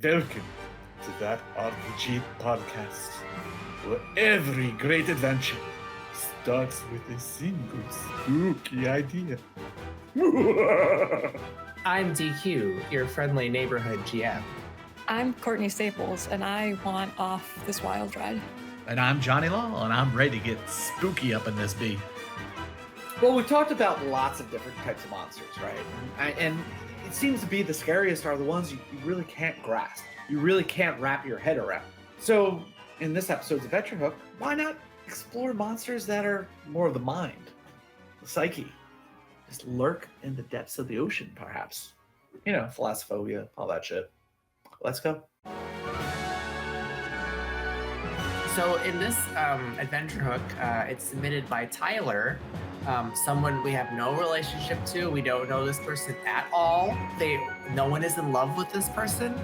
Welcome to that RPG podcast, where every great adventure starts with a single spooky idea. I'm DQ, your friendly neighborhood GM. I'm Courtney Staples, and I want off this wild ride. And I'm Johnny Law, and I'm ready to get spooky up in this bee. Well, we've talked about lots of different types of monsters, right? And it seems to be the scariest are the ones you really can't grasp. You really can't wrap your head around. So, in this episode's Adventure Hook, why not explore monsters that are more of the mind, the psyche, just lurk in the depths of the ocean, perhaps. You know, thalassophobia, all that shit. Let's go. So in this Adventure Hook, it's submitted by Tyler, someone we have no relationship to. We don't know this person at all. No one is in love with this person.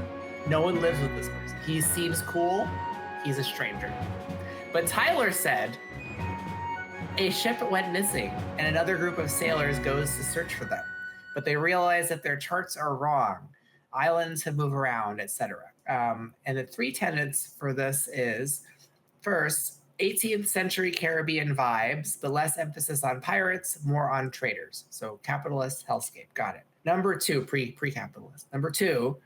No one lives with this person. He seems cool. He's a stranger. But Tyler said, a ship went missing and another group of sailors goes to search for them. But they realize that their charts are wrong. Islands have moved around, etc. And the three tenets for this is, first, 18th century Caribbean vibes, but less emphasis on pirates, more on traders. So capitalist hellscape, got it. Number two, pre-capitalist. Number two,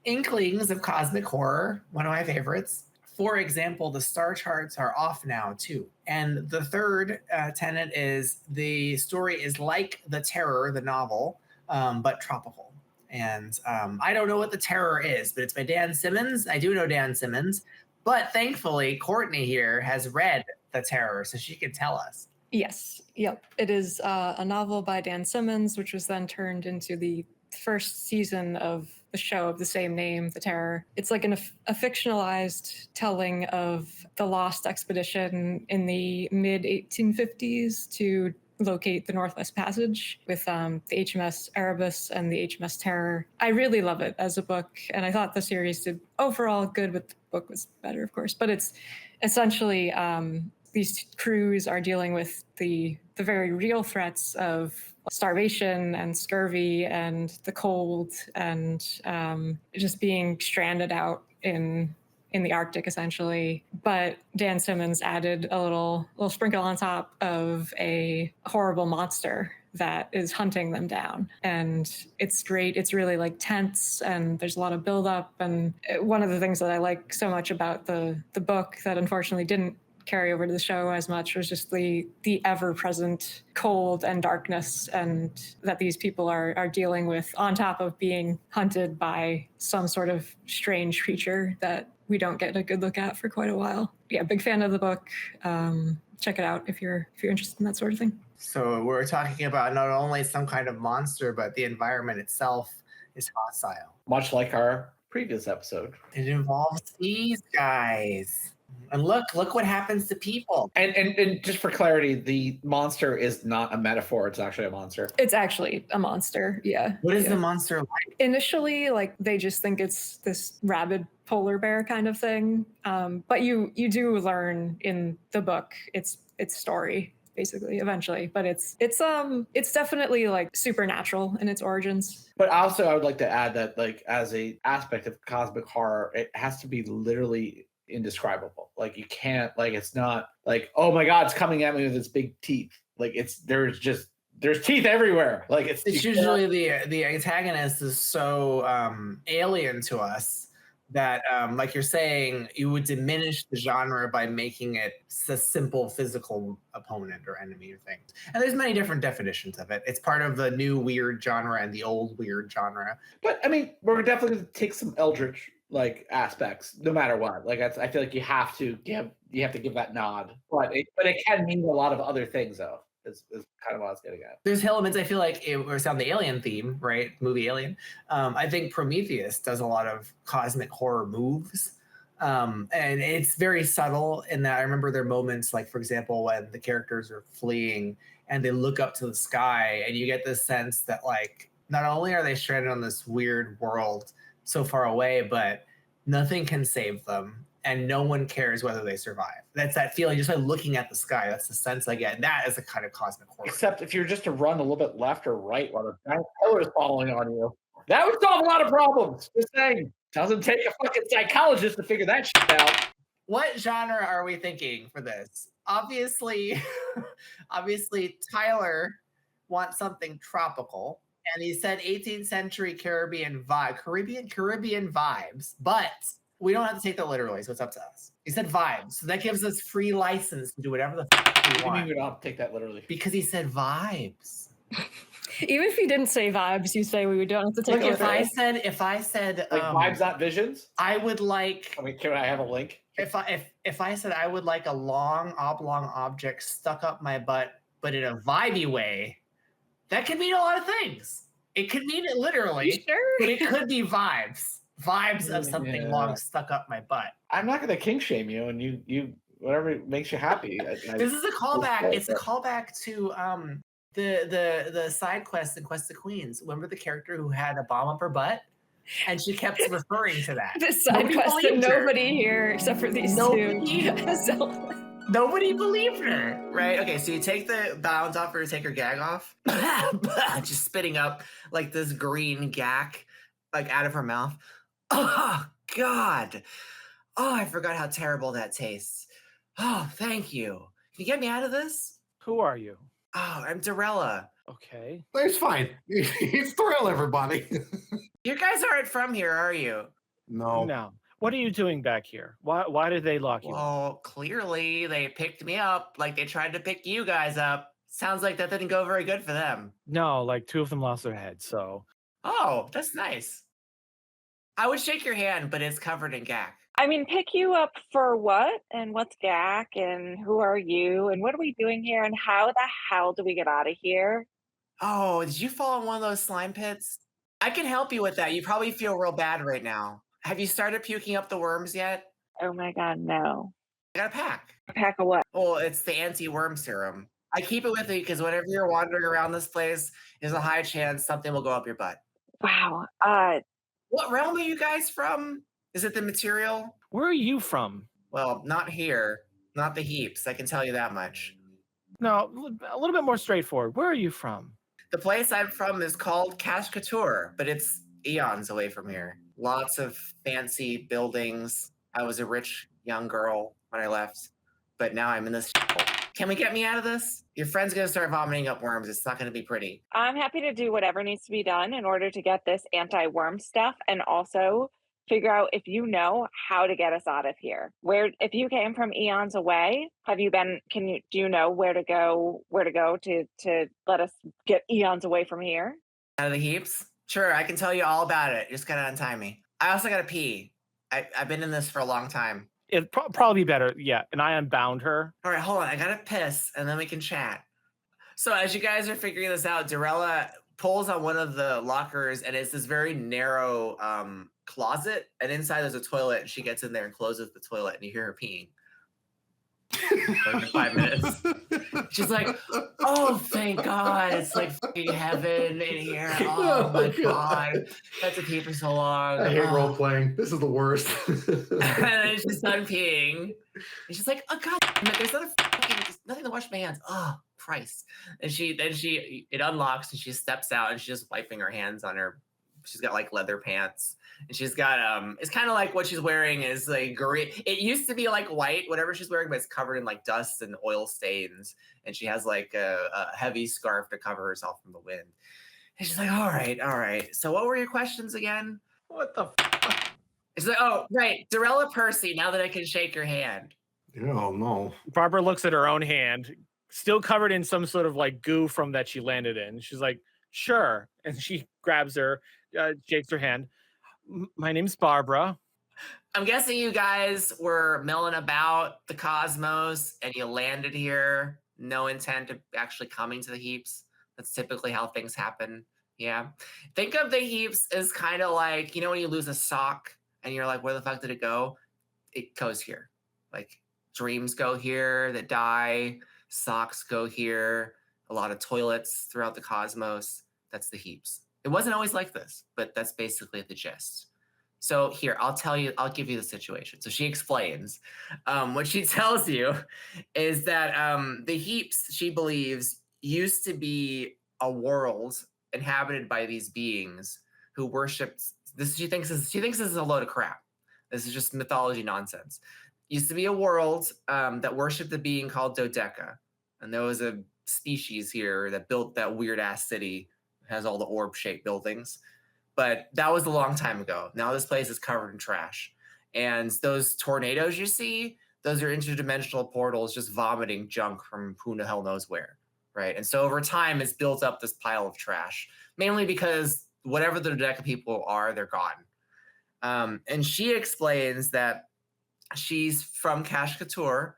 inklings of cosmic horror, one of my favorites. For example, the star charts are off now too. And the third tenet is the story is like The Terror, the novel, but tropical. And I don't know what The Terror is, but it's by Dan Simmons. I do know Dan Simmons. But thankfully, Courtney here has read The Terror, so she can tell us. Yes, yep. It is a novel by Dan Simmons, which was then turned into the first season of the show of the same name, The Terror. It's like a fictionalized telling of the lost expedition in the mid-1850s to locate the Northwest Passage with the HMS Erebus and the HMS Terror. I really love it as a book, and I thought the series did overall good, but the book was better, of course. But it's essentially these crews are dealing with the very real threats of starvation and scurvy and the cold and just being stranded out in the Arctic, essentially. But Dan Simmons added a little sprinkle on top of a horrible monster that is hunting them down. And it's great. It's really like tense, and there's a lot of buildup. And one of the things that I like so much about the book that unfortunately didn't carry over to the show as much was just the ever-present cold and darkness and that these people are dealing with, on top of being hunted by some sort of strange creature that we don't get a good look at for quite a while. Yeah, big fan of the book. Check it out if you're interested in that sort of thing. So we're talking about not only some kind of monster, but the environment itself is hostile. Much like our previous episode. It involves these guys. And look what happens to people. And just for clarity, the monster is not a metaphor. It's actually a monster. It's actually a monster, yeah. What is the monster like? Initially, like, they just think it's this rabid polar bear kind of thing. But you do learn in the book its story, basically, eventually. But it's definitely like supernatural in its origins. But also, I would like to add that, like, as a aspect of cosmic horror, it has to be literally indescribable. Like, you can't, like, it's not like, oh my god, it's coming at me with its big teeth. Like, there's teeth everywhere. Like, it's usually the antagonist is so alien to us that like you're saying, you would diminish the genre by making it a simple physical opponent or enemy or thing. And there's many different definitions of it. It's part of the new weird genre and the old weird genre. But I mean, we're definitely going to take some eldritch like aspects, no matter what. Like, I feel like you have to give that nod. But it can mean a lot of other things, though. Is kind of what I was getting at. There's elements, I feel like, it's on the Alien theme, right? Movie Alien. I think Prometheus does a lot of cosmic horror moves. And it's very subtle in that I remember there are moments, like, for example, when the characters are fleeing and they look up to the sky and you get this sense that, like, not only are they stranded on this weird world so far away, but nothing can save them and no one cares whether they survive. That's that feeling just by looking at the sky. That's the sense I get. And that is a kind of cosmic horror. Except if you're just to run a little bit left or right while the giant pillar is falling on you, that would solve a lot of problems. Just saying. Doesn't take a fucking psychologist to figure that shit out. What genre are we thinking for this? Obviously, obviously Tyler wants something tropical, and he said 18th century Caribbean vibes, but we don't have to take that literally, so it's up to us. He said vibes, so that gives us free license to do whatever the fuck we You want. mean we don't have to take that literally? Because he said vibes. Even if you didn't say vibes, you say we don't have to take Look, it if I literally. said Like vibes, not visions. I would like. I mean, can I have a link? If I said I would like a long oblong object stuck up my butt, but in a vibey way, that could mean a lot of things. It could mean it literally, You sure? but it could be vibes of something long stuck up my butt. I'm not gonna kink shame you, and you whatever makes you happy. This is a callback. It's a callback to the side quest in Quest of Queens. Remember the character who had a bomb up her butt? And she kept referring to that. This side Nobody quest that believed her. nobody here except for these Nobody- two. Nobody believed her, right? Okay, so you take the bounds off her to take her gag off, just spitting up like this green gack, like out of her mouth. Oh God! Oh, I forgot how terrible that tastes. Oh, thank you. Can you get me out of this? Who are you? Oh, I'm Dorella. Okay. It's fine. It's thrill, everybody. You guys aren't from here, are you? No. No. What are you doing back here? Why did they lock you up? Well, clearly they picked me up like they tried to pick you guys up. Sounds like that didn't go very good for them. No, like two of them lost their heads, so Oh, that's nice. I would shake your hand, but it's covered in gack. I mean, pick you up for what? And what's GAC? And who are you? And what are we doing here? And how the hell do we get out of here? Oh, did you fall in one of those slime pits? I can help you with that. You probably feel real bad right now. Have you started puking up the worms yet? Oh my God, no. I got a pack. A pack of what? Oh, it's the anti-worm serum. I keep it with me because whenever you're wandering around this place, there's a high chance something will go up your butt. Wow. What realm are you guys from? Is it the material? where are you from? Well, not here. Not the heaps. I can tell you that much. No, a little bit more straightforward. Where are you from? The place I'm from is called Kashkatur, but it's eons away from here. Lots of fancy buildings. I was a rich young girl when I left, but now I'm in this. Can we get me out of this? Your friend's gonna start vomiting up worms. It's not gonna be pretty. I'm happy to do whatever needs to be done in order to get this anti-worm stuff and also figure out if you know how to get us out of here. If you came from eons away, do you know where to go to let us get eons away from here? Out of the heaps? Sure, I can tell you all about it. Just gotta untie me. I also gotta pee. I've been in this for a long time. It'd probably be better, yeah. And I unbound her. All right, hold on. I gotta piss, and then we can chat. So as you guys are figuring this out, Dorella pulls on one of the lockers, and it's this very narrow closet, and inside there's a toilet, and she gets in there and closes the toilet, and you hear her peeing. For 5 minutes. She's like, oh, thank God. It's like fucking heaven in here. Oh my God. That's a pee for so long. I hate Oh. role playing. This is the worst. And then she's done peeing. And she's like, oh God, damn it, there's nothing to wash my hands. Oh, Christ. And it unlocks and she steps out and she's just wiping her hands on her. She's got like leather pants. And she's got it's kind of like what she's wearing is like green. It used to be like white, whatever she's wearing, but it's covered in like dust and oil stains. And she has like a heavy scarf to cover herself from the wind. And she's like, all right. So what were your questions again? What the fuck? She's like, oh, right, Dorella Percy, now that I can shake your hand. Oh no. Barbara looks at her own hand, still covered in some sort of like goo from that she landed in. She's like, sure. And she grabs her, shakes her hand. My name's Barbara. I'm guessing you guys were milling about the cosmos and you landed here, no intent of actually coming to the heaps. That's typically how things happen. Yeah. Think of the heaps as kind of like, when you lose a sock and you're like, where the fuck did it go? It goes here. Like dreams go here that die, socks go here, a lot of toilets throughout the cosmos. That's the heaps. It wasn't always like this, but that's basically the gist. So here, I'll give you the situation. So she explains. What she tells you is that the heaps, she believes, used to be a world inhabited by these beings who worshipped She thinks this is a load of crap. This is just mythology nonsense. Used to be a world that worshipped a being called Dodeca, and there was a species here that built that weird ass city. It has all the orb-shaped buildings, but that was a long time ago. Now this place is covered in trash, and those tornadoes you see, those are interdimensional portals just vomiting junk from who the hell knows where, right? And so over time, it's built up this pile of trash, mainly because whatever the Dodeca people are, they're gone. And she explains that she's from Kashkatur,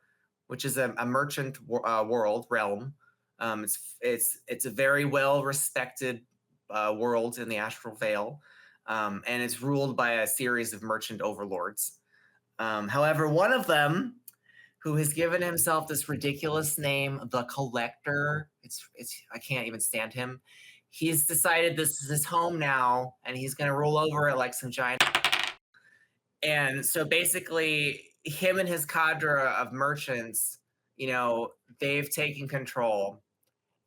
which is a merchant realm. It's a very well respected world in the Astral Veil, and it's ruled by a series of merchant overlords. However, one of them, who has given himself this ridiculous name, the Collector, it's I can't even stand him. He's decided this is his home now, and he's going to rule over it like some giant. And so basically, him and his cadre of merchants, they've taken control.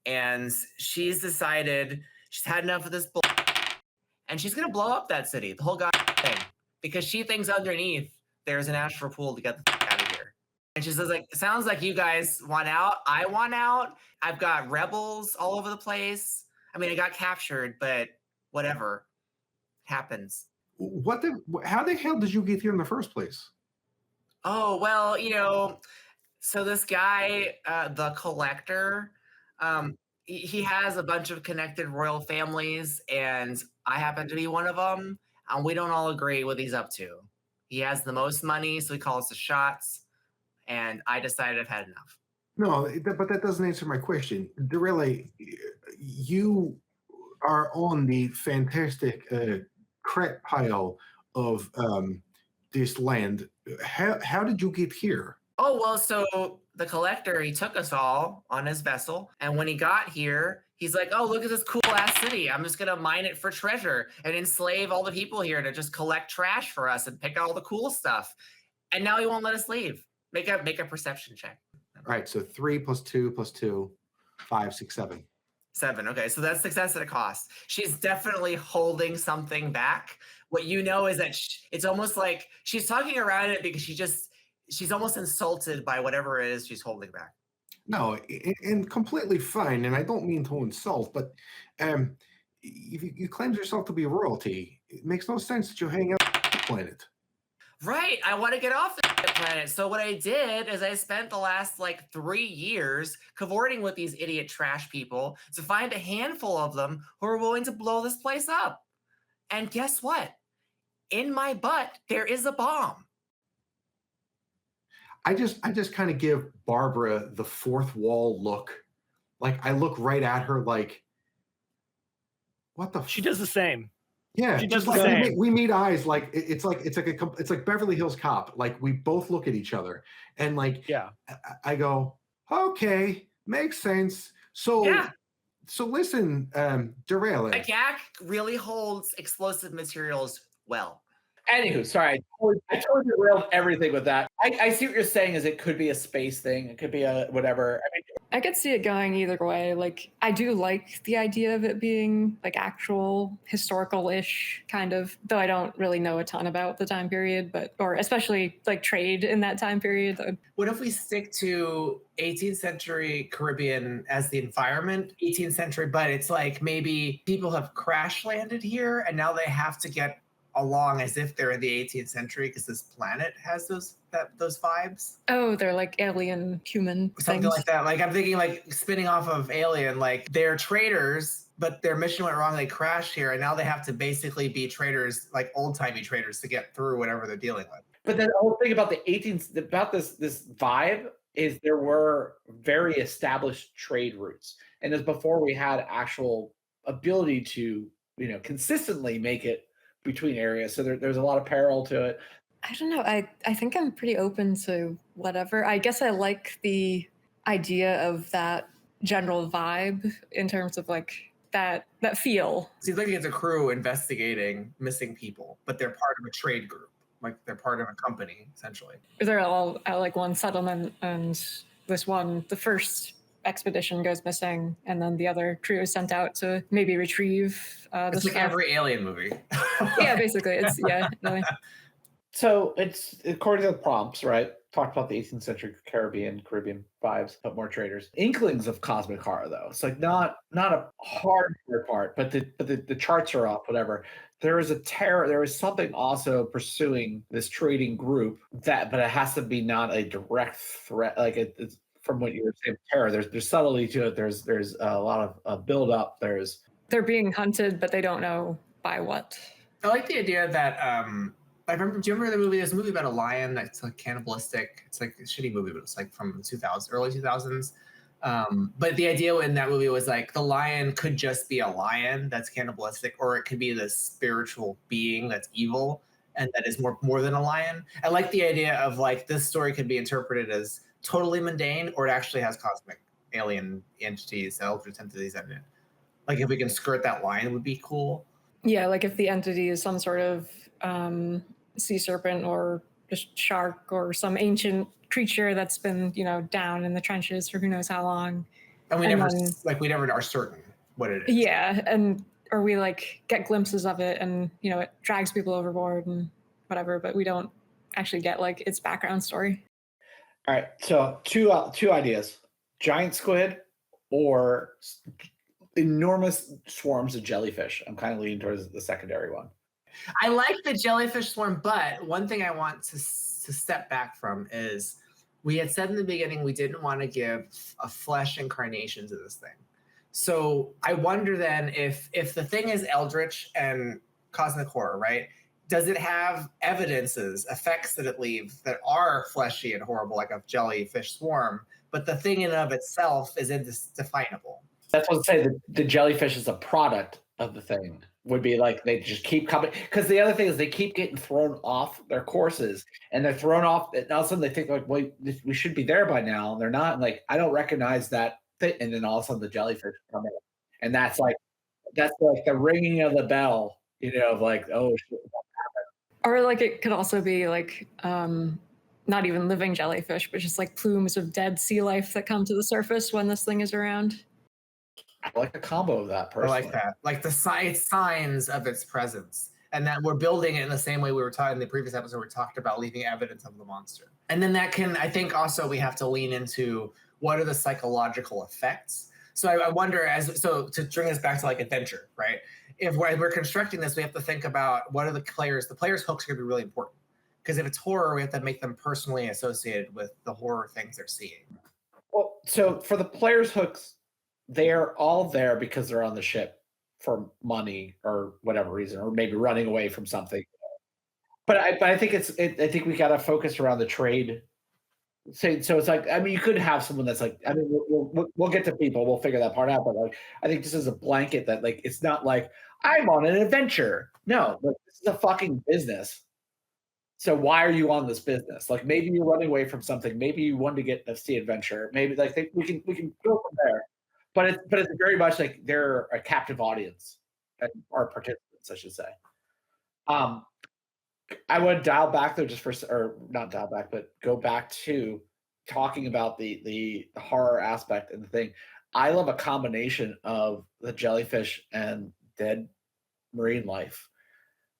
And she's decided she's had enough of this bull, and she's going to blow up that city, the whole goddamn thing, because she thinks underneath there's an astral pool to get the fuck out of here. And she says, like, sounds like you guys want out. I want out. I've got rebels all over the place. I mean, I got captured, but whatever happens. How the hell did you get here in the first place? Oh, well, so this guy, the Collector, he has a bunch of connected royal families, and I happen to be one of them, and we don't all agree what he's up to. He has the most money, so he calls the shots, and I decided I've had enough. No, but that doesn't answer my question. Really, you are on the fantastic crap pile of this land. How did you get here? Oh, well, so the Collector, he took us all on his vessel, and when he got here, he's like, oh, look at this cool-ass city. I'm just going to mine it for treasure and enslave all the people here to just collect trash for us and pick out all the cool stuff. And now he won't let us leave. Make a perception check. All right, so 3 + 2 + 2, 5, 6, 7. 7. Okay, so that's success at a cost. She's definitely holding something back. What you know is that it's almost like she's talking around it because she's almost insulted by whatever it is she's holding back. No, and completely fine. And I don't mean to insult, but you claim yourself to be royalty. It makes no sense that you hang out on the planet. Right, I want to get off the planet. So what I did is I spent the last 3 years cavorting with these idiot trash people to find a handful of them who are willing to blow this place up. And guess what? In my butt, there is a bomb. I just kind of give Barbara the fourth wall look. Like I look right at her like, what the? She does the same. Yeah, She does just the like same. we meet eyes. Like it's like Beverly Hills Cop. Like we both look at each other, and Yeah. I go, okay, makes sense. So Yeah. So listen, Derail. A GAC really holds explosive materials well. Anywho, sorry, I totally derailed everything with that. I see what you're saying is it could be a space thing. It could be a whatever. I mean, I could see it going either way. I do like the idea of it being actual historical-ish kind of, though I don't really know a ton about the time period, or especially trade in that time period. What if we stick to 18th century Caribbean as the environment, 18th century, but it's maybe people have crash landed here and now they have to get along as if they're in the 18th century because this planet has those vibes. Oh, they're alien human Something things. like that. I'm thinking spinning off of Alien, they're traders, but their mission went wrong. They crashed here, and now they have to basically be traders, old-timey traders, to get through whatever they're dealing with. but the whole thing about the 18th, about this vibe is there were very established trade routes, and as before we had actual ability to consistently make it between areas. So there's a lot of parallel to it. I don't know. I think I'm pretty open to whatever. I guess I like the idea of that general vibe in terms of that feel. Seems like it's a crew investigating missing people, but they're part of a trade group. They're part of a company, essentially. They're all at one settlement, and the first expedition goes missing, and then the other crew is sent out to maybe retrieve the It's like stuff. every alien movie. Yeah, basically, it's really. So it's according to the prompts, right? Talked about the 18th century Caribbean vibes, but more traders. Inklings of cosmic horror, though. It's like not a hardcore part, but the charts are off. Whatever. There is a terror. There is something also pursuing this trading group but it has to be not a direct threat. Like it's from what you were saying, terror. There's subtlety to it. There's a lot of build up. They're being hunted, but they don't know by what. I like the idea that I remember. Do you remember the movie? There's a movie about a lion that's like cannibalistic. It's like a shitty movie, but it's like from 2000, early 2000s. But the idea in that movie was like the lion could just be a lion that's cannibalistic, or it could be this spiritual being that's evil and that is more than a lion. I like the idea of like this story could be interpreted as totally mundane, or it actually has cosmic alien entities, eldritch entities in it. Like if we can skirt that line, it would be cool. Yeah, like if the entity is some sort of sea serpent or just shark or some ancient creature that's been, down in the trenches for who knows how long. And we never are certain what it is. Yeah, or we like get glimpses of it and, it drags people overboard and whatever, but we don't actually get like its background story. All right, so two ideas: giant squid or enormous swarms of jellyfish. I'm kind of leaning towards the secondary one. I like the jellyfish swarm, but one thing I want to step back from is we had said in the beginning we didn't want to give a flesh incarnation to this thing. So I wonder then if the thing is eldritch and cosmic horror, right? Does it have effects that it leaves that are fleshy and horrible, like a jellyfish swarm, but the thing in and of itself is indefinable? That's what I'm saying. The jellyfish is a product of the thing. Would be like they just keep coming, because the other thing is they keep getting thrown off their courses, and they're thrown off, and all of a sudden they think like, well, we should be there by now, and they're not. And like, I don't recognize that thing, and then all of a sudden the jellyfish come in, and that's like the ringing of the bell, of like, oh shit. Or like it could also be like not even living jellyfish, but just like plumes of dead sea life that come to the surface when this thing is around. I like a combo of that personally. I like that. Like the signs of its presence. And that we're building it in the same way we were talking in the previous episode, we talked about leaving evidence of the monster. And then that can, I think also we have to lean into what are the psychological effects. So I wonder, to bring us back to like adventure, right? If we're constructing this, we have to think about what are the players' hooks are gonna be really important. Because if it's horror, we have to make them personally associated with the horror things they're seeing. Well, so for the players' hooks, they're all there because they're on the ship for money or whatever reason, or maybe running away from something. But I think I think we got to focus around the trade. So it's like, I mean, you could have someone that's like, I mean, we'll get to people, we'll figure that part out. But like, I think just as a blanket that like, it's not like I'm on an adventure. No, like, this is a fucking business. So why are you on this business? Like maybe you're running away from something. Maybe you want to get a sea adventure. Maybe like we can go from there. But it's very much like they're a captive audience, or participants, I should say. I would dial back though, or not dial back, but go back to talking about the horror aspect and the thing. I love a combination of the jellyfish and dead marine life,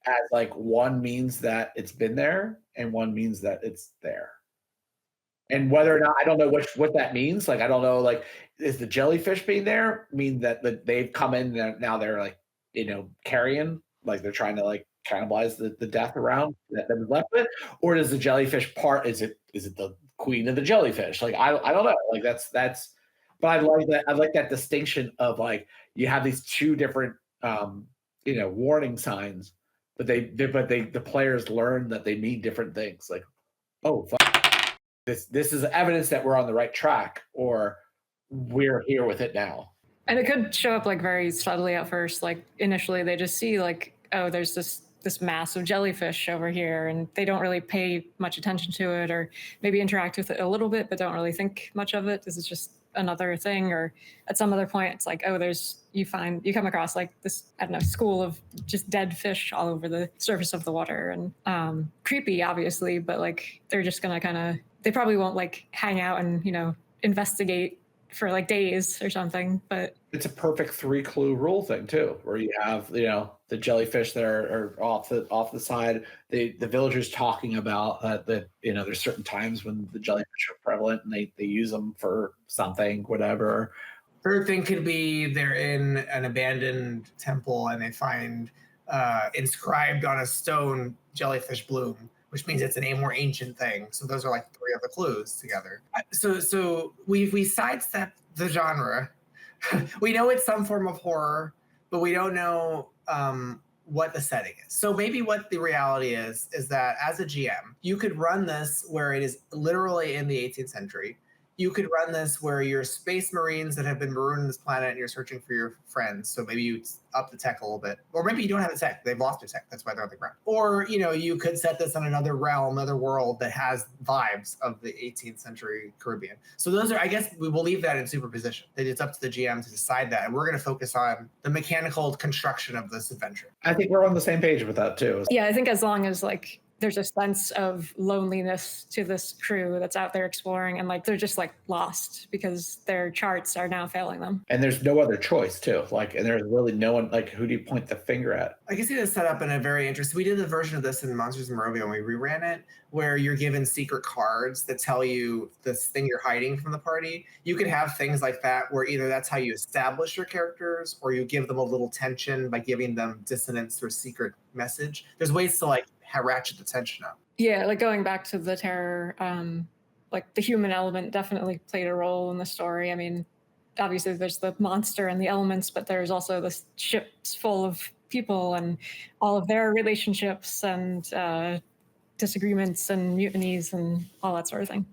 as like one means that it's been there and one means that it's there. And whether or not, I don't know what that means. Like, I don't know, like, is the jellyfish being there mean that they've come in and now they're like, carrion, like they're trying to like cannibalize the death around that was left with? Or does the jellyfish part, is it the queen of the jellyfish? Like, I don't know. Like that's, but I like that. I like that distinction of like, you have these two different, warning signs, but the players learn that they mean different things. Like, oh, fuck. This is evidence that we're on the right track, or we're here with it now. And it could show up like very subtly at first. Like initially they just see like, oh, there's this massive jellyfish over here, and they don't really pay much attention to it, or maybe interact with it a little bit, but don't really think much of it. This is just another thing. Or at some other point it's like, oh, you come across like this, I don't know, school of just dead fish all over the surface of the water, and creepy obviously, but like they're just gonna they probably won't like hang out and investigate for like days or something. But It's a perfect 3-clue rule thing too, where you have the jellyfish that are off the side. The villagers talking about that there's certain times when the jellyfish are prevalent and they use them for something, whatever. Third thing could be they're in an abandoned temple and they find inscribed on a stone jellyfish bloom, which means it's a more ancient thing. So those are like 3 of the clues together. So we sidestep the genre. We know it's some form of horror, but we don't know what the setting is. So maybe what the reality is that as a GM, you could run this where it is literally in the 18th century. You could run this where you're space marines that have been marooned on this planet and you're searching for your friends. So maybe you up the tech a little bit. Or maybe you don't have the tech. They've lost their tech. That's why they're on the ground. Or, you could set this on another realm, another world that has vibes of the 18th century Caribbean. So those are, I guess we will leave that in superposition. That it's up to the GM to decide that. And we're going to focus on the mechanical construction of this adventure. I think we're on the same page with that too. yeah, I think as long as like there's a sense of loneliness to this crew that's out there exploring, and like they're just like lost because their charts are now failing them. And there's no other choice too. And there's really no one, who do you point the finger at? I can see this set up in a very interesting. We did a version of this in Monsters in Morovia when we reran it, where you're given secret cards that tell you this thing you're hiding from the party. You could have things like that where either that's how you establish your characters, or you give them a little tension by giving them dissonance through a secret message. There's ways to ratchet the tension up. Yeah, like going back to the terror, like the human element definitely played a role in the story. I mean, obviously there's the monster and the elements, but there's also the ships full of people and all of their relationships and disagreements and mutinies and all that sort of thing.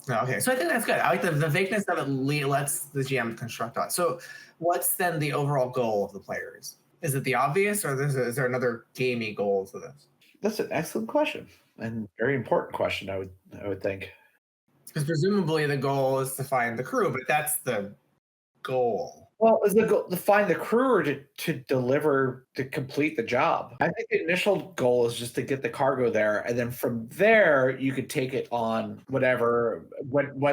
Okay, so I think that's good. I like the vagueness of it lets the GM construct on. So what's then the overall goal of the players? Is it the obvious, or is there another gamey goal to this? That's an excellent question and very important question, I would think. Because presumably the goal is to find the crew, but that's the goal. Well, is the goal to find the crew or to complete the job? I think the initial goal is just to get the cargo there, and then from there you could take it on what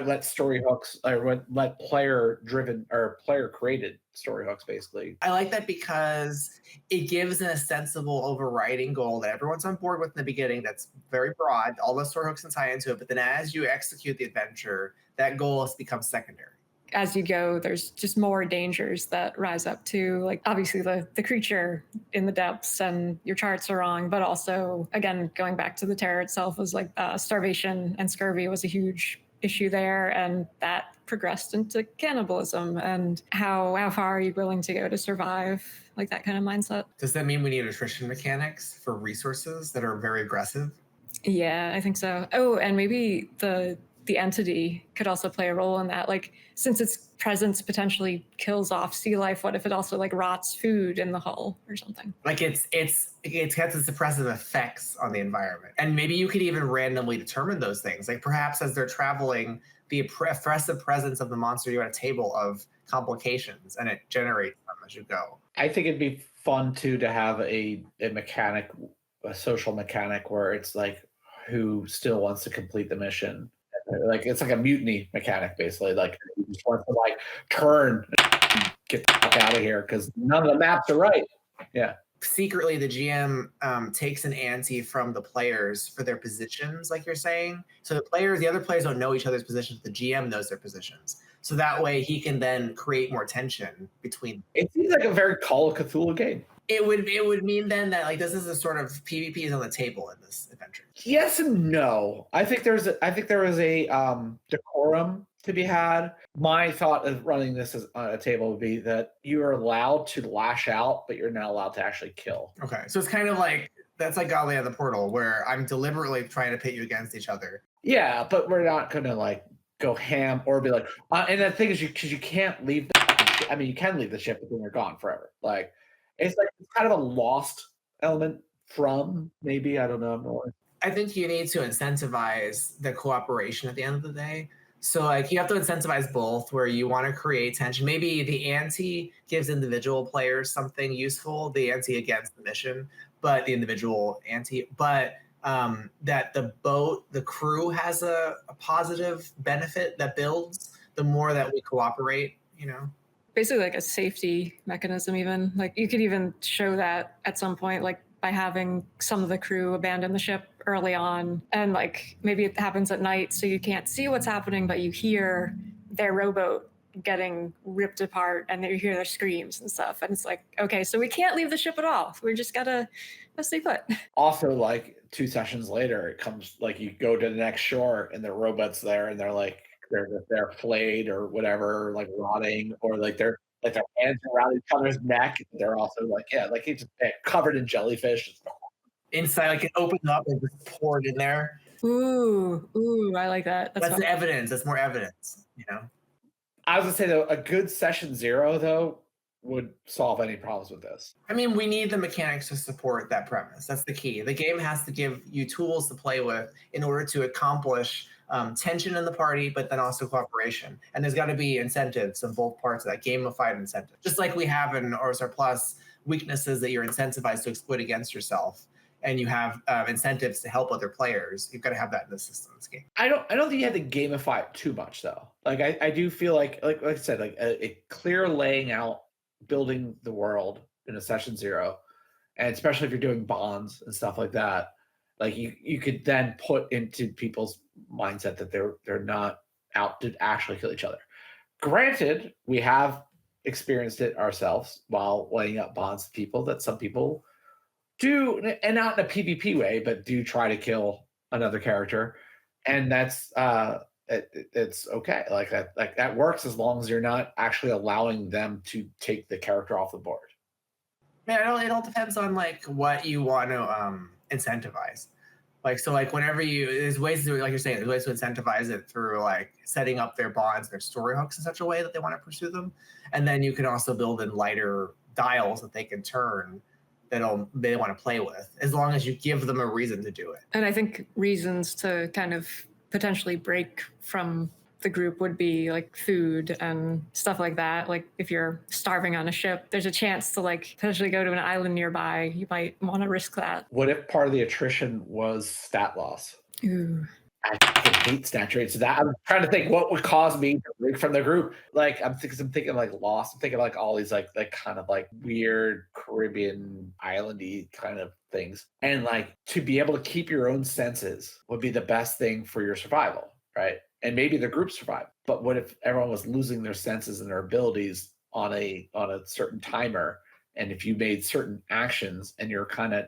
let story hooks or what let player driven or player created story hooks basically. I like that because it gives an ostensible overriding goal that everyone's on board with in the beginning. That's very broad. All the story hooks can tie into it, but then as you execute the adventure, that goal has become secondary. As you go, there's just more dangers that rise up to, like obviously the creature in the depths and your charts are wrong, but also again going back to the terror itself was like starvation and scurvy was a huge issue there, and that progressed into cannibalism. And how far are you willing to go to survive, like that kind of mindset. Does that mean we need attrition mechanics for resources that are very aggressive? Yeah, I think so. Oh, and maybe the entity could also play a role in that. Like, since its presence potentially kills off sea life, what if it also like rots food in the hull or something? Like it's got the suppressive effects on the environment. And maybe you could even randomly determine those things. Like perhaps as they're traveling, the oppressive presence of the monster, you have a table of complications and it generates them as you go. I think it'd be fun too to have a mechanic, a social mechanic where it's like who still wants to complete the mission. Like it's like a mutiny mechanic basically. Like you just want to like turn, get the fuck out of here because none of the maps are right. Yeah. Secretly, the GM takes an ante from the players for their positions, like you're saying. So the other players don't know each other's positions. The GM knows their positions. So that way he can then create more tension between. It seems like a very Call of Cthulhu game. It would mean then that like this is a sort of PvP is on the table in this adventure. Yes and no. I think there is a decorum to be had. My thought of running this as on a table would be that you are allowed to lash out, but you're not allowed to actually kill. Okay, so it's kind of like that's like Godly of the Portal, where I'm deliberately trying to pit you against each other. Yeah, but we're not gonna like go ham or be like. And the thing is, because you can't leave. I mean, you can leave the ship, but then you're gone forever. Like it's kind of a lost element from maybe I don't know. I think you need to incentivize the cooperation at the end of the day. So like you have to incentivize both where you want to create tension. Maybe the ante gives individual players something useful, the ante against the mission, but the individual ante, but that the crew has a positive benefit that builds the more that we cooperate, Basically like a safety mechanism even. Like you could even show that at some point, like by having some of the crew abandon the ship early on, and like maybe it happens at night so you can't see what's happening, but you hear their rowboat getting ripped apart and you hear their screams and stuff. And it's like, okay, so we can't leave the ship at all. We're just gotta stay put. Also, like 2 sessions later, it comes like you go to the next shore and the rowboat's there and they're flayed or whatever, like rotting, or like their hands around each other's neck. They're also like, yeah, like he's covered in jellyfish. Inside, like it opens up and just poured in there. Ooh, I like that. That's the evidence. That's more evidence, I was gonna say though, a good session 0 though would solve any problems with this. I mean, we need the mechanics to support that premise. That's the key. The game has to give you tools to play with in order to accomplish tension in the party, but then also cooperation. And there's got to be incentives on both parts of that, gamified incentive. Just like we have in OSR Plus, weaknesses that you're incentivized to exploit against yourself, and you have incentives to help other players. You've got to have that in the system. This game. I don't think you have to gamify it too much though. Like I do feel like I said, like a clear laying out, building the world in a session 0, and especially if you're doing bonds and stuff like that, like you could then put into people's mindset that they're not out to actually kill each other. Granted, we have experienced it ourselves while laying out bonds to people, that some people do, and not in a PvP way, but do try to kill another character, and that's it's okay. Like that works as long as you're not actually allowing them to take the character off the board. Man, it all depends on like what you want to incentivize. Like, so like whenever there's ways to, like you're saying, there's ways to incentivize it through like setting up their bonds, their story hooks in such a way that they want to pursue them. And then you can also build in lighter dials that they can turn that they want to play with, as long as you give them a reason to do it. And I think reasons to kind of potentially break from the group would be like food and stuff like that. Like if you're starving on a ship, there's a chance to like potentially go to an island nearby. You might want to risk that. What if part of the attrition was stat loss? Ooh. I hate stat rates. That I'm trying to think what would cause me to break from the group. Like I'm thinking like Lost. I'm thinking like all these like kind of like weird Caribbean islandy kind of things. And like to be able to keep your own senses would be the best thing for your survival, right? And maybe the group survived. But what if everyone was losing their senses and their abilities on a certain timer? And if you made certain actions and you're kind of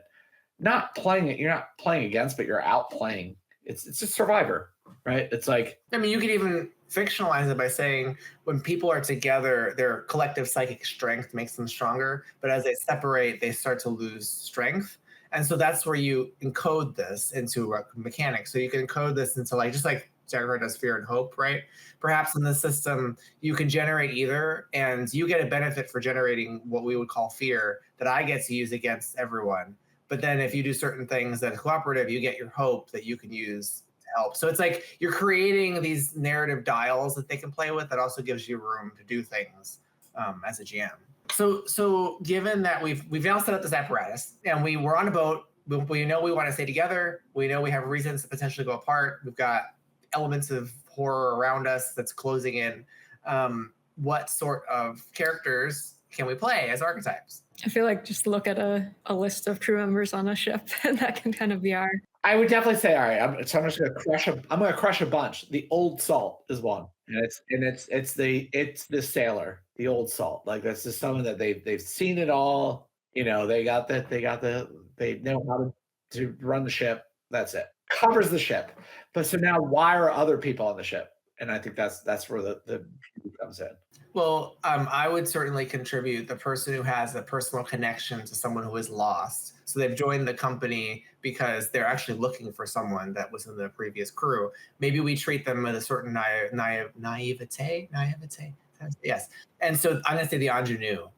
not playing it, you're not playing against, but you're outplaying. It's a Survivor, right? It's like, I mean, you could even fictionalize it by saying when people are together, their collective psychic strength makes them stronger. But as they separate, they start to lose strength. And so that's where you encode this into a mechanic. So you can encode this into like, just like Jaguar does Fear and Hope, right? Perhaps in the system, you can generate either, and you get a benefit for generating what we would call fear that I get to use against everyone. But then if you do certain things that are cooperative, you get your hope that you can use to help. So it's like you're creating these narrative dials that they can play with that also gives you room to do things as a GM. So given that we've now set up this apparatus and we're on a boat, we know we want to stay together. We know we have reasons to potentially go apart. We've got elements of horror around us that's closing in. What sort of characters can we play as archetypes? I feel like just look at a list of crew members on a ship, and that can kind of be our. I would definitely say, all right, I'm just gonna crush I'm gonna crush a bunch. The Old Salt is one, and it's the sailor, the Old Salt. Like that's just someone that they've seen it all. You know, they know how to run the ship. That's it. Covers the ship. But so now, why are other people on the ship? And I think that's where the comes in. Well, I would certainly contribute the person who has a personal connection to someone who is lost. So they've joined the company because they're actually looking for someone that was in the previous crew. Maybe we treat them with a certain naivete. Yes. And so I'm going to say the ingenue.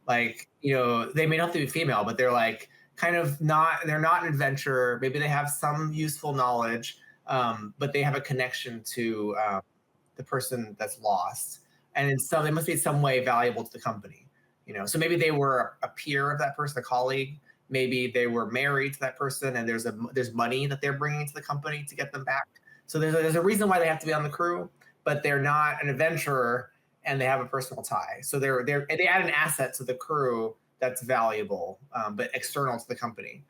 Like, you know, they may not have to be female, but they're like kind of they're not an adventurer. Maybe they have some useful knowledge, but they have a connection to the person that's lost. And so they must be some way valuable to the company, you know. So maybe they were a peer of that person, a colleague. Maybe they were married to that person, and there's money that they're bringing to the company to get them back. So there's a reason why they have to be on the crew. but they're not an adventurer and they have a personal tie. So they add an asset to the crew that's valuable, but external to the company.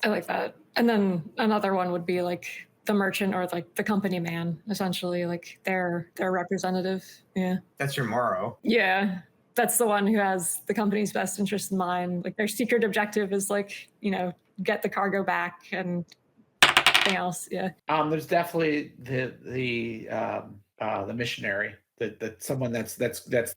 I like that. And then another one would be like the merchant or like the company man, essentially, like their representative. Yeah. That's your Morrow. Yeah. That's the one who has the company's best interest in mind. Like their secret objective is like, get the cargo back and everything else. Yeah. There's definitely the missionary, that someone that's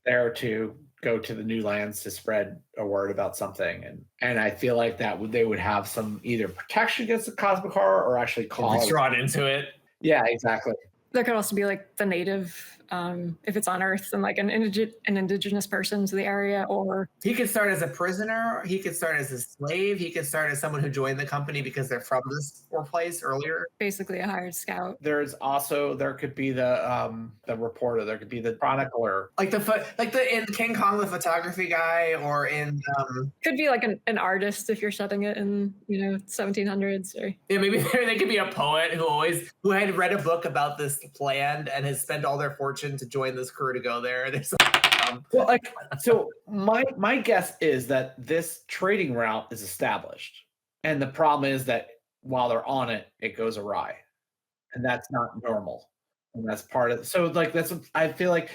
there to go to the new lands to spread a word about something, and I feel like they would have some either protection against the cosmic horror or actually call drawn into it. Yeah, exactly. There could also be like the native, if it's on Earth, and like an indigenous person to the area, or he could start as a prisoner. He could start as a slave. He could start as someone who joined the company because they're from this place earlier. Basically, a hired scout. There could be the reporter. There could be the chronicler, like in King Kong, the photography guy, or in could be like an artist if you're setting it in 1700s. Or yeah, maybe they could be a poet who had read a book about this land and has spent all their fortune to join this crew to go there. Well, so my guess is that this trading route is established, and the problem is that while they're on it, it goes awry, and that's not normal, and that's part of. So I feel like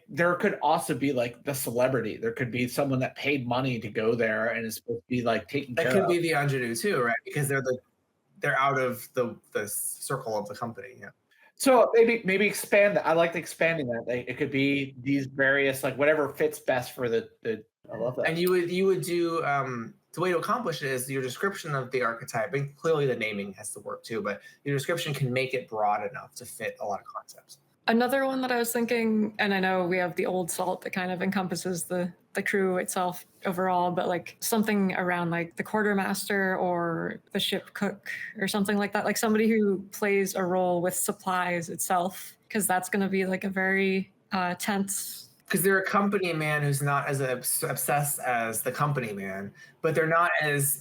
there could also be like the celebrity. There could be someone that paid money to go there and is supposed to be like taken care of. That could be the ingenue too, right? Because they're out of the circle of the company. Yeah. So maybe expand that. I like expanding that. It could be these various whatever fits best for the. I love that. And you would do the way to accomplish it is your description of the archetype, and clearly the naming has to work too. But your description can make it broad enough to fit a lot of concepts. Another one that I was thinking, and I know we have the old salt that kind of encompasses the crew itself overall, but like something around like the quartermaster or the ship cook or something like that, like somebody who plays a role with supplies itself, because that's going to be like a very tense. Because they're a company man who's not as obsessed as the company man, but they're not as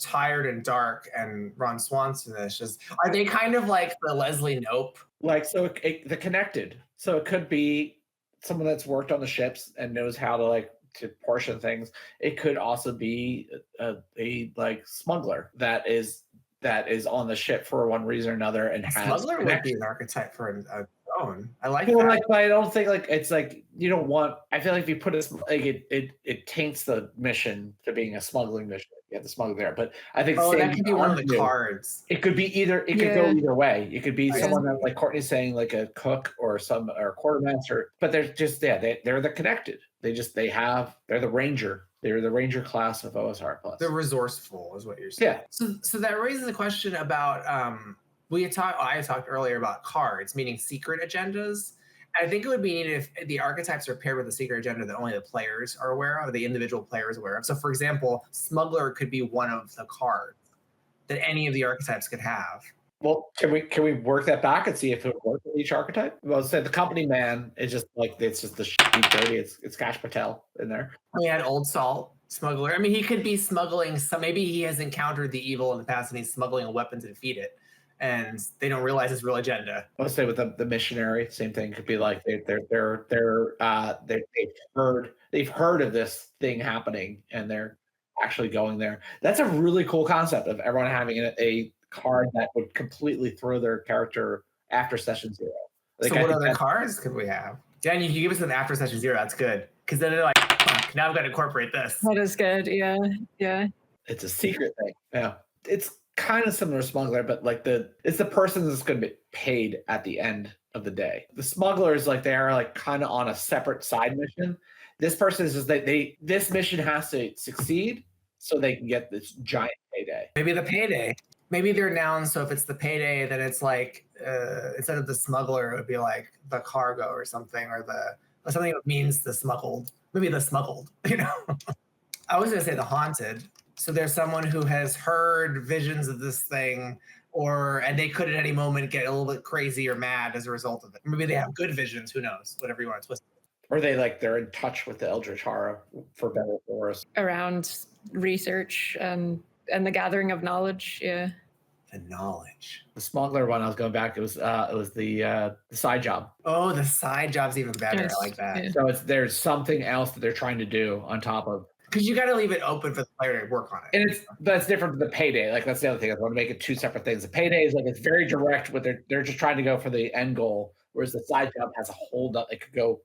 tired and dark and Ron Swanson-ish. Are they kind of like the Leslie Knope? The connected. So it could be someone that's worked on the ships and knows how to portion things. It could also be a smuggler that is on the ship for one reason or another and has smuggler would be an archetype for a own. I like that. But I don't think it's you don't want. I feel like if you put it taints the mission to being a smuggling mission. You have to smuggle there, but I think that could be one of the cards. It could be either. It could go either way. It could be someone that, like Courtney's saying, like a cook or quartermaster. But they're just they're the connected. They're the ranger. They're the ranger class of OSR plus. They're resourceful, is what you're saying. Yeah. So that raises a question about I talked earlier about cards, meaning secret agendas. I think it would be neat if the archetypes are paired with a secret agenda that only the players are aware of, the individual players are aware of. So, for example, smuggler could be one of the cards that any of the archetypes could have. Well, can we work that back and see if it works with each archetype? Well, say the company man is just it's just the dirty. It's Cash Patel in there. We had Old Salt smuggler. I mean, he could be smuggling some. Maybe he has encountered the evil in the past and he's smuggling a weapon to defeat it. And they don't realize his real agenda. I'll say with the missionary, same thing. Could be like they've heard of this thing happening and they're actually going there. That's a really cool concept of everyone having a card that would completely throw their character after session 0. So what other cards could we have? Dan, you give us an after session 0. That's good, because then they're like, fuck, now I've got to incorporate this. That is good. Yeah. It's a secret thing. Yeah, it's kind of similar to smuggler, but it's the person that's going to be paid at the end of the day. The smugglers, they are kind of on a separate side mission. This person is just this mission has to succeed so they can get this giant payday. Maybe the payday. Maybe they're nouns, so if it's the payday, then it's instead of the smuggler, it would be like the cargo or something, or something that means the smuggled. Maybe the smuggled. I was going to say the haunted. So there's someone who has heard visions of this thing, and they could at any moment get a little bit crazy or mad as a result of it. Maybe they have good visions. Who knows? Whatever you want to twist it. Or they're in touch with the Eldritch Horror, for better or worse. Around research and the gathering of knowledge. Yeah. The knowledge. The smuggler one I was going back, it was the side job. Oh, the side job's even better. Yes, I like that. yeah. So there's something else that they're trying to do on top of. Because you got to leave it open for the player to work on it. And that's different from the payday. Like that's the other thing. I want to make it two separate things. The payday is like it's very direct with they're just trying to go for the end goal, whereas the side job has a hold up. It could go.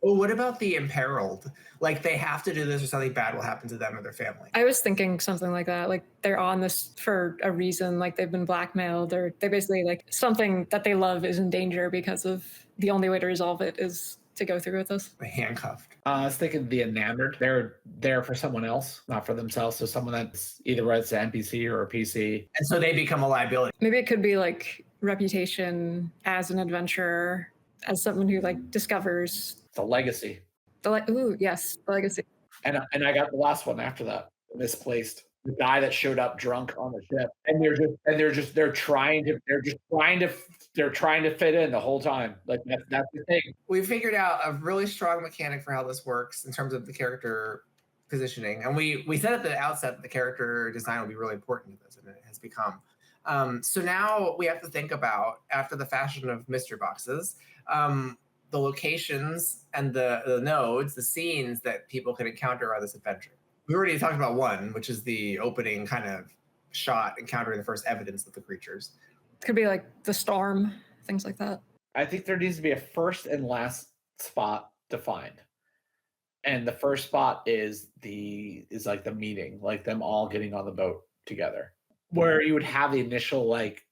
Oh, what about the imperiled? Like they have to do this or something bad will happen to them or their family. I was thinking something like that. Like they're on this for a reason, like they've been blackmailed, or they basically like something that they love is in danger because of the only way to resolve it is to go through with this. Handcuffed. I was thinking the enamored. They're there for someone else, not for themselves. So someone that's either it's an NPC or a PC. And so they become a liability. Maybe it could be like reputation as an adventurer, as someone who like discovers The legacy. ooh, yes, the legacy. And I got the last one after that. Misplaced. The guy that showed up drunk on the ship, and they're trying to fit in the whole time. Like that's the thing. We figured out a really strong mechanic for how this works in terms of the character positioning, and we said at the outset that the character design will be really important to this, and it has become. So now we have to think about, after the fashion of mystery boxes, the locations and the nodes, the scenes that people can encounter on this adventure. We already talked about one, which is the opening kind of shot encountering the first evidence of the creatures. It could be like the storm, things like that. I think there needs to be a first and last spot defined. And the first spot is like the meeting, like them all getting on the boat together. Where you would have the initial like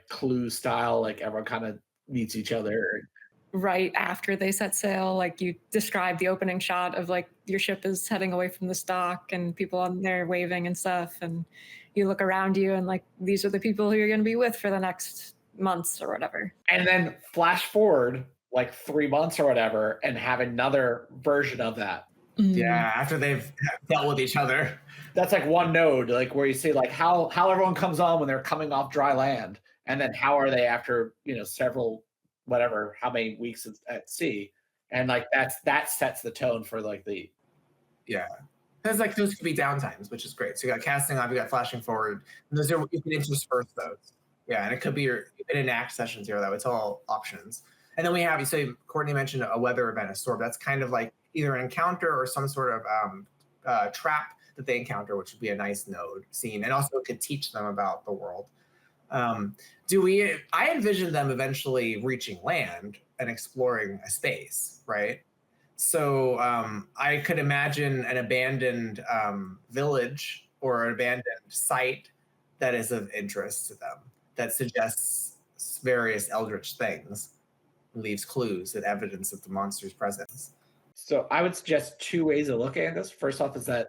Clue style, like everyone kind of meets each other. Right after they set sail, like you describe the opening shot of like your ship is heading away from the dock and people on there waving and stuff, and you look around you and like these are the people who you're going to be with for the next months or whatever. And then flash forward like 3 months or whatever and have another version of that. Yeah, after they've dealt with each other. That's like one node, like where you see like how everyone comes on when they're coming off dry land, and then how are they after several whatever how many weeks at sea, and like that sets the tone for like the Because like those could be downtimes, which is great. So you got casting off, you got flashing forward, and those are you can intersperse those. Yeah, and it could be you can enact sessions here though. It's all options. And then we have, so Courtney mentioned a weather event, a storm. That's kind of like either an encounter or some sort of trap that they encounter, which would be a nice node scene, and also it could teach them about the world. I envision them eventually reaching land and exploring a space, right? So I could imagine an abandoned village or an abandoned site that is of interest to them, that suggests various eldritch things, leaves clues that evidence of the monster's presence. So I would suggest two ways of looking at this. First off is that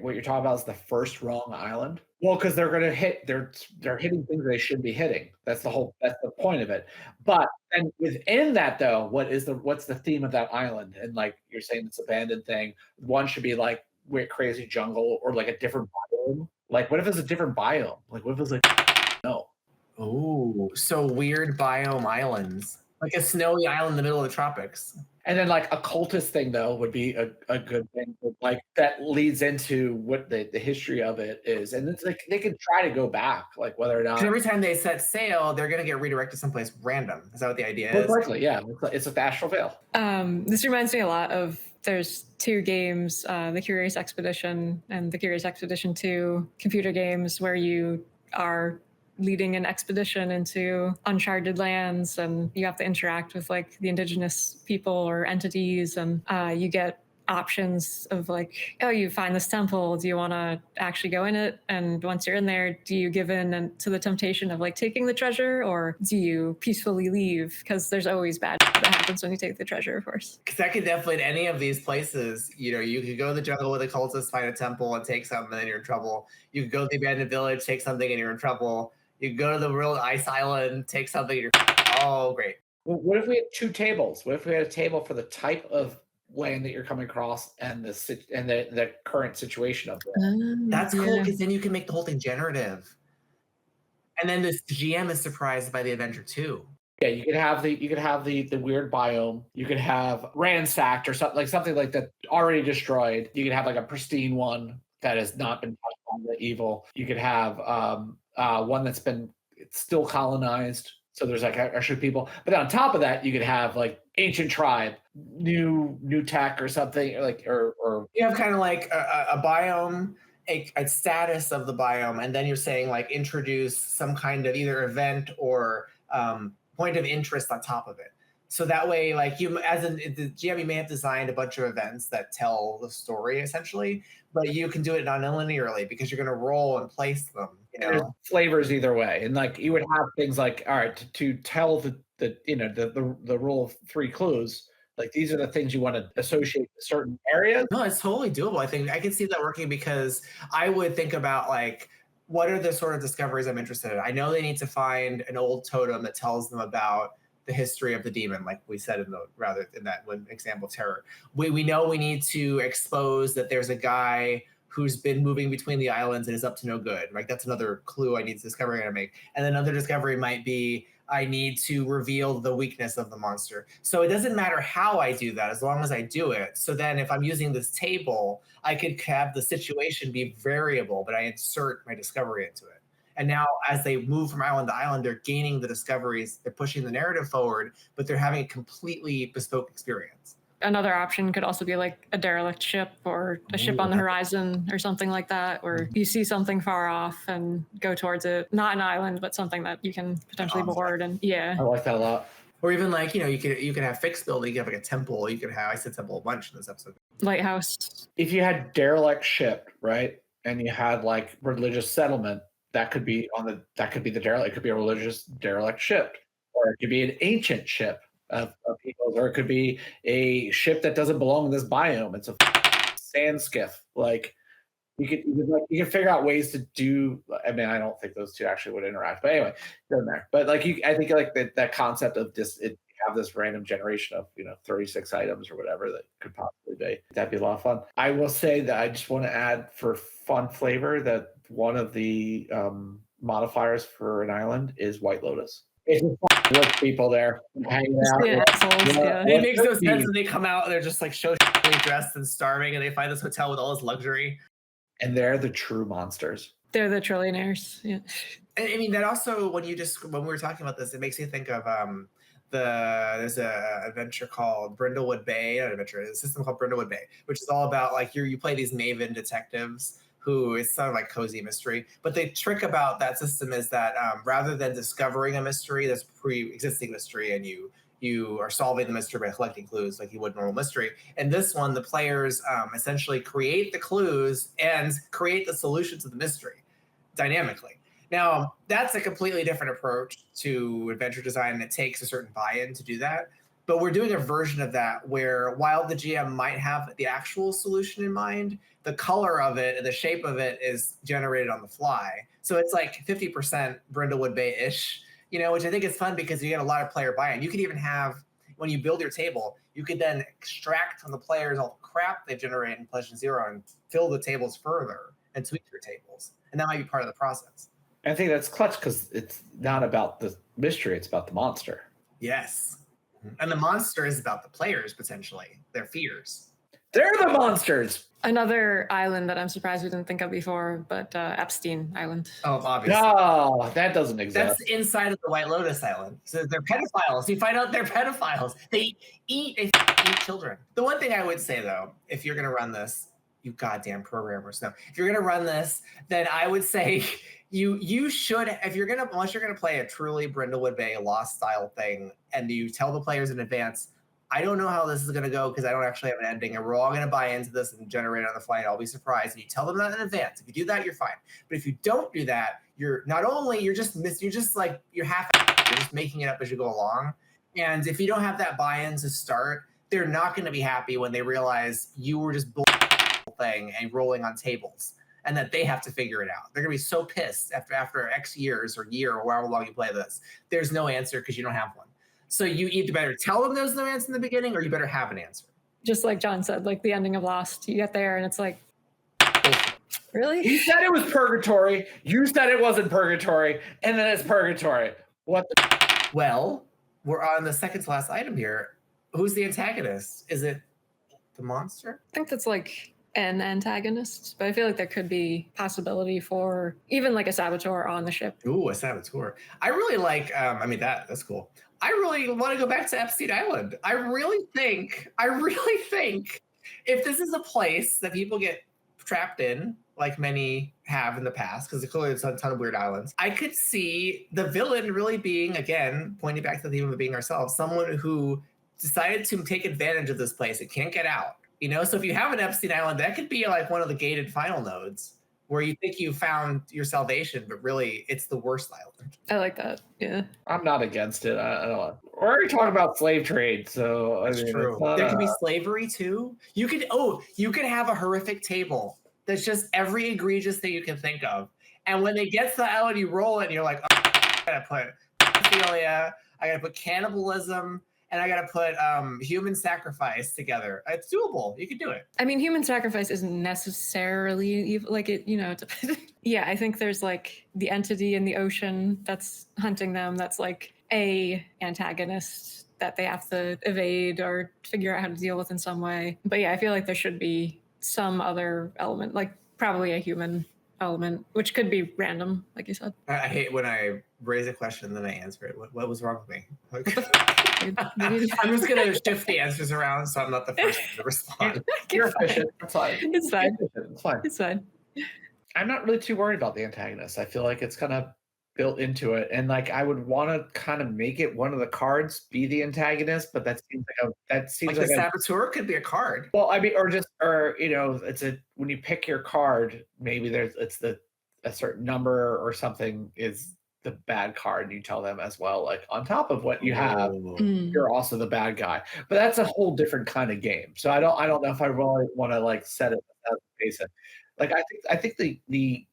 what you're talking about is the first wrong island. Well, because they're going to hit, they're hitting things they shouldn't be hitting. That's the point of it. But and within that though, what's the theme of that island? And like you're saying, this abandoned thing. One should be like weird, crazy jungle, or like a different biome. Like what if it's a different biome? Like what if it's like no? Oh, so weird biome islands, like a snowy island in the middle of the tropics. And then like a cultist thing though would be a good thing, like that leads into what the history of it is. And it's like they could try to go back, like whether or not every time they set sail, they're gonna get redirected someplace random. Is that what the idea is? Likely, yeah. It's a astral veil. This reminds me a lot of there's two games, The Curious Expedition and The Curious Expedition 2 computer games where you are leading an expedition into uncharted lands and you have to interact with like the indigenous people or entities, and you get options of like, oh, you find this temple, do you want to actually go in it? And once you're in there, do you give in to the temptation of like taking the treasure, or do you peacefully leave? Because there's always bad that happens when you take the treasure, of course. Because I could definitely, in any of these places, you could go to the jungle with a cultist, find a temple and take something and you're in trouble. You could go to the abandoned village, take something and you're in trouble. You could go to the real ice island, take something and you're oh great. Well, what if we had two tables? What if we had a table for the type of land that you're coming across and the current situation of it? That's cool, because then you can make the whole thing generative. And then this GM is surprised by the adventure too. Yeah, you could have the weird biome. You could have ransacked or something like that already destroyed. You could have like a pristine one that has not been touched by the evil. You could have one that's been still colonized. So there's like extra people. But on top of that, you could have like ancient tribe, new tech or something, or You have kind of like a biome, a status of the biome, and then you're saying like introduce some kind of either event or point of interest on top of it. So that way, like you, the GM, you may have designed a bunch of events that tell the story essentially, but you can do it non-linearly because you're going to roll and place them. there's flavors either way, and like you would have things like, all right, to tell the rule of 3 clues. Like these are the things you want to associate with certain areas. No, it's totally doable. I think I can see that working because I would think about like, what are the sort of discoveries I'm interested in? I know they need to find an old totem that tells them about the history of the demon, like we said in that one example of terror. We know we need to expose that there's a guy who's been moving between the islands and is up to no good. Right, that's another clue I need to discovery to make. And then another discovery might be I need to reveal the weakness of the monster. So it doesn't matter how I do that as long as I do it. So then if I'm using this table, I could have the situation be variable, but I insert my discovery into it. And now as they move from island to island, they're gaining the discoveries, they're pushing the narrative forward, but they're having a completely bespoke experience. Another option could also be like a derelict ship or a ship on the horizon or something like that, where you see something far off and go towards it. Not an island, but something that you can potentially board. And I like that a lot. Or even like, you could have fixed building, you could have like a temple, you could have, I said temple a bunch in this episode. Lighthouse. If you had derelict ship, right, and you had like religious settlement, that could be the derelict. It could be a religious derelict ship, or it could be an ancient ship of people, or it could be a ship that doesn't belong in this biome. It's a sand skiff. Like you can figure out ways to do. I mean, I don't think those two actually would interact, but anyway, doesn't matter. But like I think like that concept of have this random generation of 36 items or whatever that could possibly be. That'd be a lot of fun. I will say that I just want to add for fun flavor that one of the modifiers for an island is White Lotus. It's just rich people there hanging out. It makes no sense when they come out and they're just like so dressed and starving, and they find this hotel with all this luxury. And they're the true monsters. They're the trillionaires. Yeah. I mean, that also when we were talking about this, it makes me think of there's a adventure called Brindlewood Bay. Not adventure, a system called Brindlewood Bay, which is all about like you play these maven detectives who is sort of like cozy mystery. But the trick about that system is that rather than discovering a mystery, there's pre-existing mystery, and you are solving the mystery by collecting clues like you would normal mystery. And this one, the players essentially create the clues and create the solution to the mystery dynamically. Now, that's a completely different approach to adventure design, and it takes a certain buy-in to do that. But we're doing a version of that where while the GM might have the actual solution in mind, the color of it and the shape of it is generated on the fly. So it's like 50% Brindlewood Bay-ish, which I think is fun because you get a lot of player buy-in. You could even have, when you build your table, you could then extract from the players all the crap they've generated in Pledge Zero and fill the tables further and tweak your tables. And that might be part of the process. I think that's clutch because it's not about the mystery, it's about the monster. Yes. And the monster is about the players, potentially, their fears. They're the monsters. Another island that I'm surprised we didn't think of before, but Epstein Island. Oh, obviously. No, that doesn't exist. That's inside of the White Lotus Island. So they're pedophiles. You find out they're pedophiles. They eat children. The one thing I would say, though, if you're going to run this, you goddamn programmers, no. If you're going to run this, then I would say you should, unless you're going to play a truly Brindlewood Bay Lost style thing, and you tell the players in advance, I don't know how this is going to go because I don't actually have an ending, and we're all going to buy into this and generate it on the fly, and I'll be surprised. And you tell them that in advance. If you do that, you're fine. But if you don't do that, you're just making it up as you go along. And if you don't have that buy-in to start, they're not going to be happy when they realize you were just thing and rolling on tables, and that they have to figure it out. They're gonna be so pissed after X years or year or however long you play this. There's no answer because you don't have one. So you either better tell them there's no answer in the beginning, or you better have an answer. Just like John said, like the ending of Lost, you get there and it's like, really? He said it was purgatory. You said it wasn't purgatory, and then it's purgatory. What? Well, we're on the second to last item here. Who's the antagonist? Is it the monster? I think that's like an antagonist, but I feel like there could be possibility for even like a saboteur on the ship. Ooh, a saboteur. I really like. That's cool. I really want to go back to Epstein Island. I really think if this is a place that people get trapped in, like many have in the past, because clearly there's a ton of weird islands, I could see the villain really being, again, pointing back to the theme of being ourselves, someone who decided to take advantage of this place and can't get out. You know, so if you have an Epstein Island, that could be like one of the gated final nodes where you think you found your salvation, but really it's the worst island. I like that. Yeah. I'm not against it. I don't. We're already talking about slave trade, so That's true. There could be slavery too. You could have a horrific table that's just every egregious thing you can think of. And when they get to the island, you roll it and you're like, oh, I gotta put pedophilia, I gotta put cannibalism, and I gotta put human sacrifice together. It's doable. You could do it. I mean, human sacrifice isn't necessarily like it, yeah, I think there's like the entity in the ocean that's hunting them. That's like a antagonist that they have to evade or figure out how to deal with in some way. But yeah, I feel like there should be some other element, like probably a human element, which could be random, like you said. I hate when I raise a question and then I answer it. What was wrong with me? I'm just gonna shift the answers around so I'm not the first one to respond. You're efficient. It's fine. It's fine. It's fine. It's fine. I'm not really too worried about the antagonist. I feel like it's kind of built into it, and like I would want to kind of make it one of the cards be the antagonist, but that seems like a saboteur could be a card. Well, I mean, or it's when you pick your card, maybe it's a certain number or something is the bad card, and you tell them as well, like on top of what you have, you're also the bad guy. But that's a whole different kind of game. So I don't know if I really want to like set it as basic. Like I think the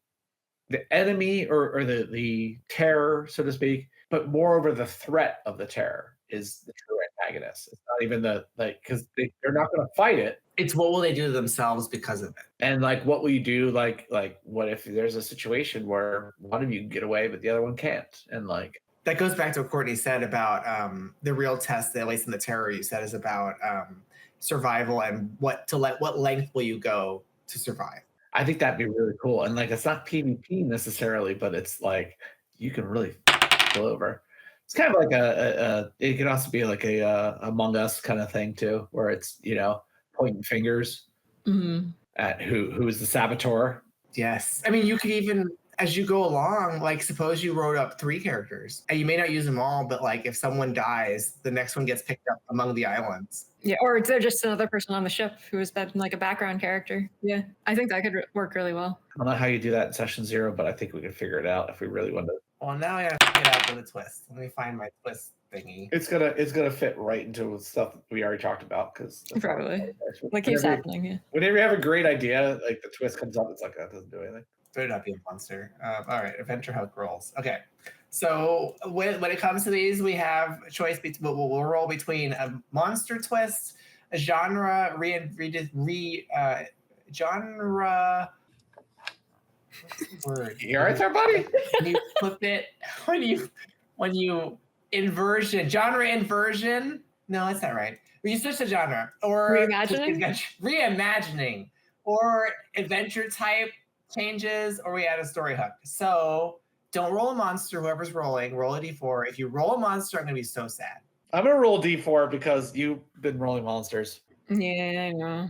enemy or the terror, so to speak, but moreover the threat of the terror is the true antagonist. It's not even because they're not going to fight it. It's what will they do to themselves because of it. And like, what will you do? Like what if there's a situation where one of you can get away, but the other one can't? And like, that goes back to what Courtney said about the real test, at least in the terror you said, is about survival and what length will you go to survive. I think that'd be really cool. And like, it's not PvP necessarily, but it's like you can really go over. It's kind of like it could also be like a Among Us kind of thing too, where it's, pointing fingers at who is the saboteur. Yes. I mean, you could even, as you go along, like suppose you wrote up 3 characters and you may not use them all, but like if someone dies, the next one gets picked up among the islands. Yeah, or they're just another person on the ship who has been like a background character. Yeah, I think that could work really well. I don't know how you do that in session 0, but I think we can figure it out if we really want to. Well, now I gotta figure it out with a twist. Let me find my twist thingy. It's gonna fit right into stuff we already talked about because probably like keeps happening. Yeah. Whenever you have a great idea, like the twist comes up, it's like that doesn't do anything. Better not be a monster. All right, adventure hook rolls. Okay, so when it comes to these, we have a choice between we'll roll between a monster twist, a genre genre. What's the word? You all right there, buddy? When you flip it, when you inversion, genre inversion. No, that's not right. When you switch the genre or reimagining or adventure type changes, or we add a story hook. So don't roll a monster. Whoever's rolling, roll a d4. If you roll a monster, I'm gonna be so sad. I'm gonna roll d4 because you've been rolling monsters. Yeah, I know.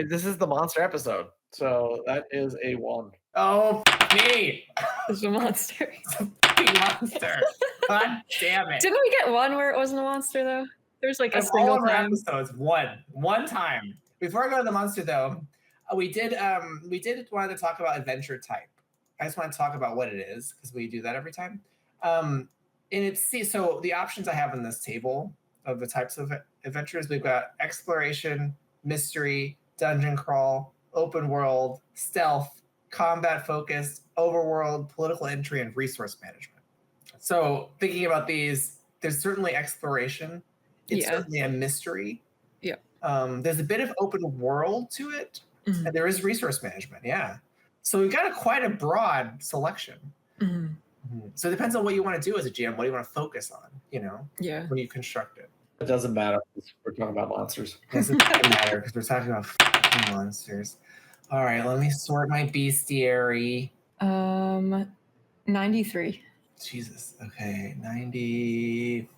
This is the monster episode, so that is a 1. Oh, me! It's a monster. It's a fucking monster. God damn it! Didn't we get one where it wasn't a monster though? There's like a single single time. Episodes, one time. Before I go to the monster though, we did want to talk about adventure type. I just want to talk about what it is because we do that every time. And so the options I have in this table of the types of adventures, we've got exploration, mystery, dungeon crawl, open world, stealth, combat focused, overworld, political entry, and resource management. So thinking about these, there's certainly exploration. It's certainly a mystery. Yeah. There's a bit of open world to it. Mm-hmm. And there is resource management, yeah. So we've got quite a broad selection. Mm-hmm. Mm-hmm. So it depends on what you want to do as a GM. What do you want to focus on, when you construct it? It doesn't matter because we're talking about monsters. It doesn't matter because we're talking about monsters. All right, let me sort my bestiary. 93. Jesus. Okay, 90.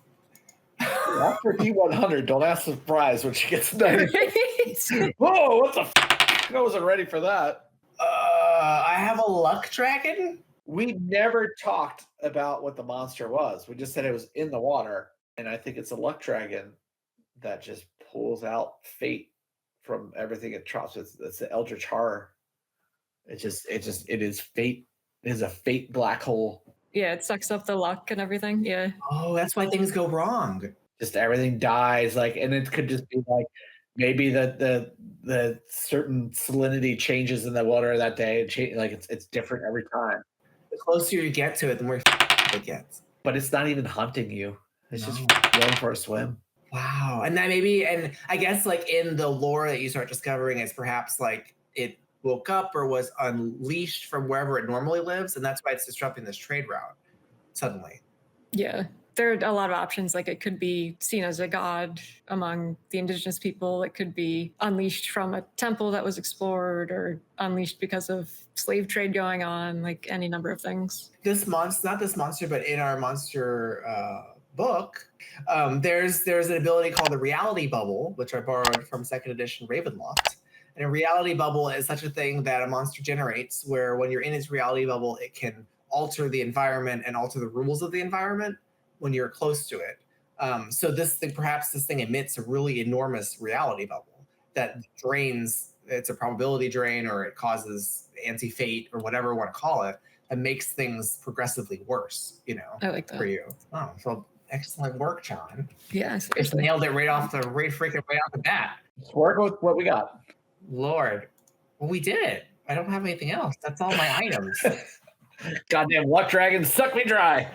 After D100, don't ask the prize when she gets 90. Whoa, what the I wasn't ready for that. I have a luck dragon. We never talked about what the monster was. We just said it was in the water. And I think it's a luck dragon that just pulls out fate from everything it drops. It's the Eldritch Horror. It is fate. It is a fate black hole. Yeah, it sucks up the luck and everything. Yeah. Oh, that's why things go wrong. Just everything dies. Like, and it could just be like maybe the certain salinity changes in the water that day. Like it's different every time. The closer you get to it, the more it gets. But it's not even hunting you. It's just going for a swim. Wow. And that maybe, and I guess like in the lore that you start discovering is perhaps like it woke up or was unleashed from wherever it normally lives. And that's why it's disrupting this trade route suddenly. Yeah. There are a lot of options. Like it could be seen as a god among the indigenous people. It could be unleashed from a temple that was explored or unleashed because of slave trade going on, like any number of things. This monster, not this monster, but in our monster book, there's an ability called the reality bubble, which I borrowed from second edition Ravenloft. And a reality bubble is such a thing that a monster generates where when you're in its reality bubble, it can alter the environment and alter the rules of the environment when you're close to it. So this thing emits a really enormous reality bubble that drains, it's a probability drain, or it causes anti-fate or whatever you want to call it, and makes things progressively worse, I like that. for you. Oh, so excellent work, John. Yeah, Just seriously. nailed it right off the bat. Just work with what we got. Lord. Well, we did it. I don't have anything else. That's all my items. Goddamn luck dragon, suck me dry.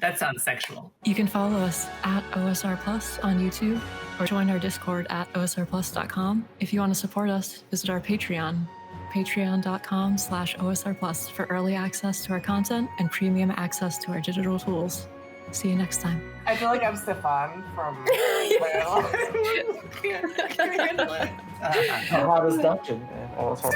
That sounds sexual. You can follow us at OSR Plus on YouTube or join our Discord at osrplus.com. If you want to support us, visit our Patreon, patreon.com/OSR Plus for early access to our content and premium access to our digital tools. See you next time. I feel like I'm Stefan from The hottest dungeon in all of our